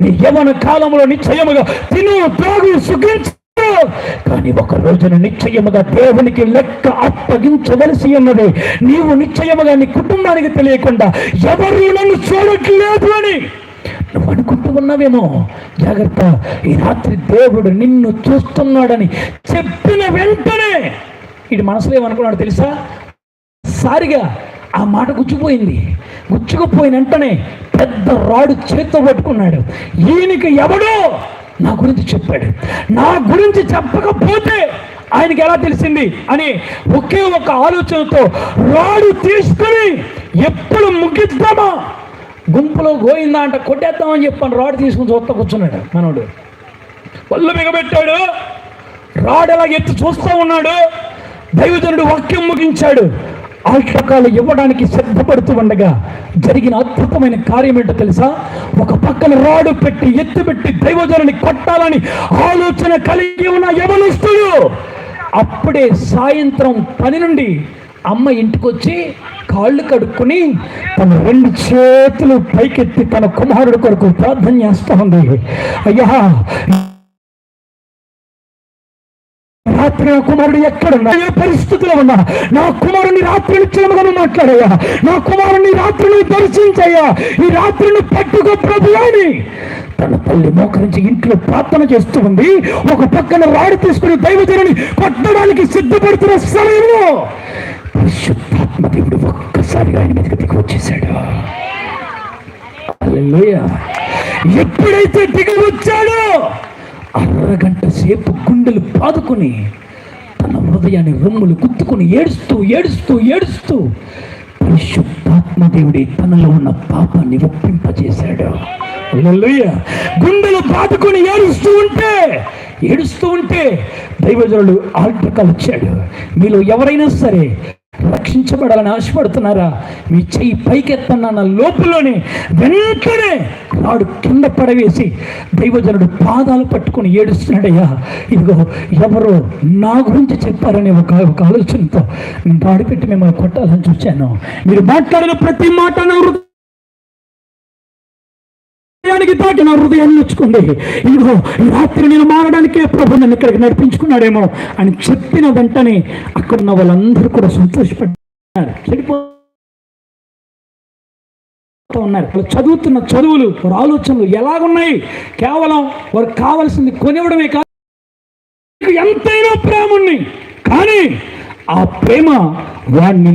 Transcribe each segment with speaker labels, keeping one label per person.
Speaker 1: నీ యవ్వన కాలంలో నిశ్చయముగా తిను త్రాగు సుఖించు, కానీ ఒక రోజున నిశ్చయముగా దేవునికి లెక్క అప్పగించవలసి ఉన్నది. నీవు నిశ్చయముగా నీ కుటుంబానికి తెలియకుండా ఎవరు నన్ను చూడట్లేదు అని నువ్వు అనుకుంటూ ఉన్నావేమో. జాగ్రత్త, ఈ రాత్రి దేవుడు నిన్ను చూస్తున్నాడని చెప్పిన వెంటనే ఇది మనసులో ఏమనుకున్నాడు తెలుసా? సారిగా ఆ మాట గుచ్చుకుపోయిన వెంటనే పెద్ద రాడు చేత్తో పట్టుకున్నాడు. ఈయనకి ఎవడో నా గురించి చెప్పాడు, నా గురించి చెప్పకపోతే ఆయనకి ఎలా తెలిసింది అని ఒకే ఒక ఆలోచనతో రాడు తీసుకుని ఎప్పుడు ముగిద్దామా, గుంపులో గోయిందా అంటే కొట్టేద్దామని చెప్పాను. రాడు తీసుకుని చూస్తా కూర్చున్నాడు మనోడు. పళ్ళు మిగబెట్టాడు, రాడు ఎలా ఎత్తి చూస్తూ ఉన్నాడు. దైవజనుడు వాక్యం ముగించాడు. ఆటకాలు ఇవ్వడానికి సిద్ధపడుతూ ఉండగా జరిగిన అద్భుతమైన కార్యం ఏంటో తెలుసా? ఒక పక్కన రాడు పెట్టి ఎత్తుపెట్టి దైవజనుని కొట్టాలని ఆలోచన కలిగి ఉన్న యవనస్తుడు అప్పుడే సాయంత్రం పని నుండి అమ్మ ఇంటికొచ్చి కాళ్ళు కడుక్కుని తన 2 చేతులు పైకెత్తి తన కుమారుడు కొరకు ప్రార్థన చేస్తూ ఉంది. అయ్యా, రాత్రి నా కుమారుడు ఎక్కడున్నా, ఏ పరిస్థితిలో ఉన్నా, నా కుమారుని రాత్రి నిశ్చయముగా మాట్లాడయ్యా, నా కుమారుని రాత్రిని దర్శించయ్యా, ఈ రాత్రిని పట్టుకో ప్రభు అని తన తల్లి మోకరించి ఇంట్లో ప్రార్థన చేస్తూ ఉంది. ఒక పక్కన రాడు తీసుకుని దైవజనుని కొట్టడానికి సిద్ధపడుతున్న సమయంలో పరిశుద్ధాత్మ దేవుడు ఒక్కసారిగా ఆయన మీదకి దిగి వచ్చేసాడు. హల్లెలూయా. ఎప్పుడైతే దిగి వచ్చాడో అరగంట సేపు గుండెలు బాదుకుని తన హృదయాన్ని రొమ్ములు గుద్దుకుని ఏడుస్తూ పరిశుద్ధాత్మ దేవుడి తనలో ఉన్న పాపాన్ని ఒప్పింపజేశాడు. హల్లెలూయా. గుండెలు బాదుకుని ఏడుస్తూ ఉంటే దైవజనుడు ఆల్టకాలు వచ్చాడు. మీలో ఎవరైనా సరే రక్షించబడాలని ఆశపడుతున్నారా? మీ చెయ్యి పైకెత్తన్న లోపులోనే వెంటనే రాడు కింద పడవేసి దైవజనుడు పాదాలు పట్టుకుని ఏడుస్తున్నాడయ్యా, ఇదిగో ఎవరో నా గురించి చెప్పారనే ఒక ఆలోచనతో నేను రాడు పెట్టి మిమ్మల్ని కొట్టాలని చూశాను. మీరు మాట్లాడిన ప్రతి మాట నా తాకి నా హృదయాన్ని నొచ్చుకుంది. ఇదిగో ఈ రాత్రి నేను మారడానికే ప్రభు నన్ను ఇక్కడికి నడిపించుకున్నాడేమో అని చెప్పిన వెంటనే అక్కడున్న వాళ్ళందరూ కూడా సంతోషపడ్డారు. ఉన్నారు చదువుతున్న చదువులు, వారి ఆలోచనలు ఎలాగున్నాయి? కేవలం వారికి కావాల్సింది కొనివ్వడమే కాదు, ఎంతైనా ప్రేమ ఉంది, కానీ ఆ ప్రేమ వాడిని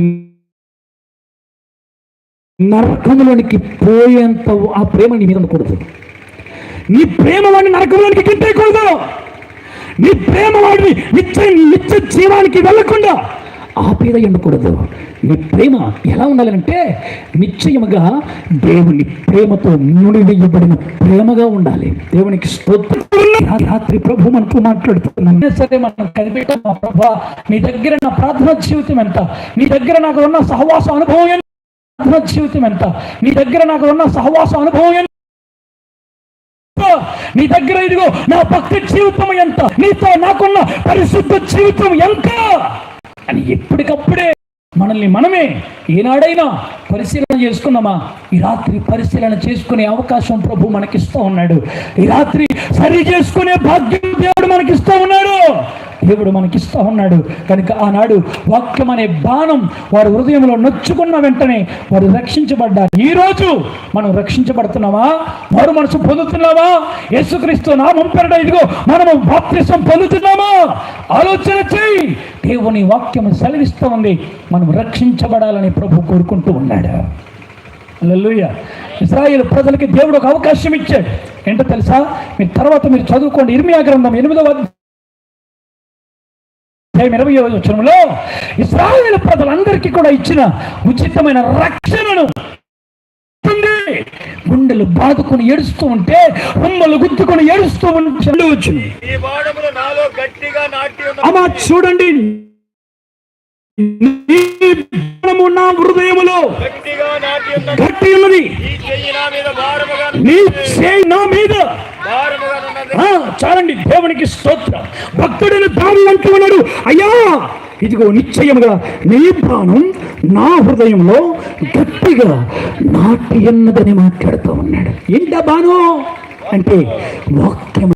Speaker 1: నరకంలోనికి పోయేంత ఆ ప్రేమ నీ మీద ఉండకూడదు. నీ ప్రేమ వాడిని నరకంలోనికి గిట్టేయకూడదు. నీ ప్రేమ వాడిని నిత్య జీవానికి వెళ్ళకుండా ఆపేద ఉండకూడదు. నీ ప్రేమ ఎలా ఉండాలంటే నిశ్చయముగా దేవుని ప్రేమతో ముడివేయబడిన ప్రేమగా ఉండాలి. దేవునికి స్తోత్రం. రాత్రి ప్రభు మనతో మాట్లాడుతున్నాను. సరే, మనం కనిపెట్టాం. ప్రభా, నీ దగ్గర నా ప్రార్థన జీవితం ఎంత, నీ దగ్గర నాకు ఉన్న సహవాస అనుభవం ఎంత, జీవితం ఎంత, నీ దగ్గర నాకు ఉన్న సహవాస అనుభవం ఎంత, నీ దగ్గర ఇదిగో నా భక్తి జీవితం ఎంత, నీతో నాకున్న పరిశుద్ధ జీవితం ఎంత అని ఎప్పటికప్పుడే మనల్ని మనమే ఏనాడైనా పరిశీలన చేసుకున్నామా? ఈ రాత్రి పరిశీలన చేసుకునే అవకాశం ప్రభు మనకిస్తూ ఉన్నాడు. ఈ రాత్రి సరి చేసుకునే భాగ్యం దేవుడు మనకిస్తూ ఉన్నాడు. కనుక ఆనాడు వాక్యం అనే బాణం వారి హృదయంలో నొచ్చుకున్న వెంటనే వారు రక్షించబడ్డారు. ఈరోజు మనం రక్షించబడుతున్నామా? వారు మనసు పొందుతున్నామా? యేసుక్రీస్తు నామం పేరిట ఇదిగో మనము బాప్తిసం పొందుతున్నామా? ఆలోచన చేయి. దేవుని వాక్యం సెలవిస్తూ ఉంది, మనం రక్షించబడాలని ప్రభు కోరుకుంటూ ఉన్నాడు. హల్లెలూయా. ఇశ్రాయేలు ప్రజలకి దేవుడు ఒక అవకాశం ఇచ్చాడు. ఏంటో తెలుసా? మీరు తర్వాత మీరు చదువుకోండి. ఇర్మియా గ్రంథం 8వ 20వ వచనంలో ఇశ్రాయేలు ప్రజలందరికీ కూడా ఇచ్చిన ఉచితమైన రక్షణను గుండెలు బాదుకుని ఏడుస్తూ ఉంటే, రొమ్ములు గుద్దుకుని ఏడుస్తూ ఉంటే అమ్మా చూడండి, నా హృదయములో గట్టి ఉన్నది, నీ చేయి నా మీద. చాలండి, దేవునికి స్తోత్రం. భక్తుడిని దాని అంటూ ఉన్నాడు, అయ్యా ఇదిగో నిశ్చయముగా నీ ప్రాణం నా హృదయంలో గట్టిగా నాటి ఉన్నదని మాట్లాడుతూ ఉన్నాడు. ఏంటా బాను అంటే వాక్యం